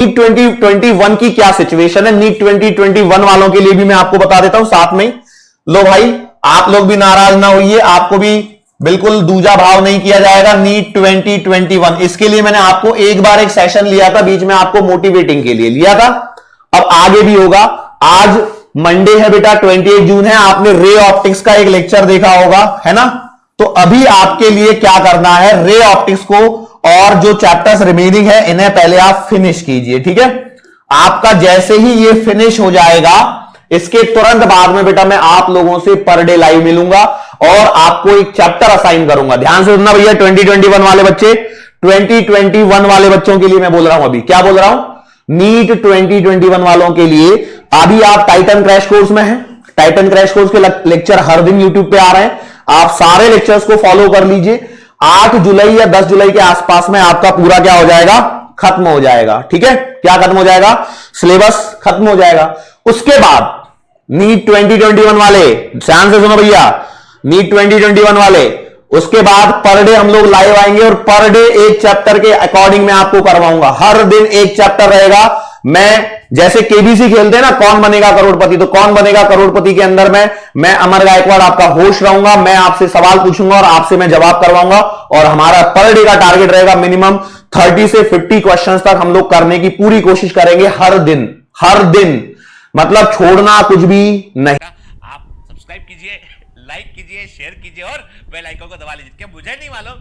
NEET 2021 की क्या situation है, नीट 2021 वालों के लिए भी मैं आपको बता देता हूं साथ में। लो भाई, आप लोग भी नाराज ना होइए, आपको भी बिल्कुल दूजा भाव नहीं किया जाएगा। नीट 2021 इसके लिए मैंने आपको एक बार एक सेशन लिया था, बीच में आपको मोटिवेटिंग के लिए लिया था, अब आगे भी होगा। आज मंडे है बेटा, 28 जून है, आपने रे ऑप्टिक्स का एक लेक्चर देखा होगा, है ना। तो अभी आपके लिए क्या करना है, रे ऑप्टिक्स को और जो चैप्टर्स रिमेनिंग है इन्हें पहले आप फिनिश कीजिए, ठीक है। आपका जैसे ही ये फिनिश हो जाएगा, इसके तुरंत बाद में बेटा मैं आप लोगों से पर डे लाइव मिलूंगा और आपको एक चैप्टर असाइन करूंगा। ध्यान से सुनना भैया, 2021 वाले बच्चे, 2021 वाले बच्चों के लिए मैं बोल रहा हूं, अभी क्या बोल रहा हूं, नीट 2021 वालों के लिए अभी आप टाइटन क्रैश कोर्स में हैं। टाइटन क्रैश कोर्स के लेक्चर हर दिन यूट्यूब पे आ रहे हैं, आप सारे लेक्चर्स को फॉलो कर लीजिए। 8 जुलाई या 10 जुलाई के आसपास में आपका पूरा क्या हो जाएगा, खत्म हो जाएगा, ठीक है। क्या खत्म हो जाएगा, सिलेबस खत्म हो जाएगा। उसके बाद नीट 2021 वाले ध्यान से सुनो भैया, नीट 2021 वाले, उसके बाद पर डे हम लोग लाइव आएंगे और पर डे एक चैप्टर के अकॉर्डिंग मैं आपको करवाऊंगा। हर दिन एक चैप्टर रहेगा। मैं जैसे केबीसी खेलते हैं ना, कौन बनेगा करोड़पति, तो कौन बनेगा करोड़पति के अंदर मैं अमर गायकवाड़ आपका होस्ट रहूंगा। मैं आपसे सवाल पूछूंगा और आपसे मैं जवाब करवाऊंगा और हमारा पर डे का टारगेट रहेगा मिनिमम 30 से 50 क्वेश्चन तक हम लोग करने की पूरी कोशिश करेंगे हर दिन, हर दिन, मतलब छोड़ना कुछ भी नहीं। आप सब्सक्राइब कीजिए, लाइक कीजिए, शेयर कीजिए और बेल आइकन को दबा लीजिए। क्या मुझे नहीं मालूम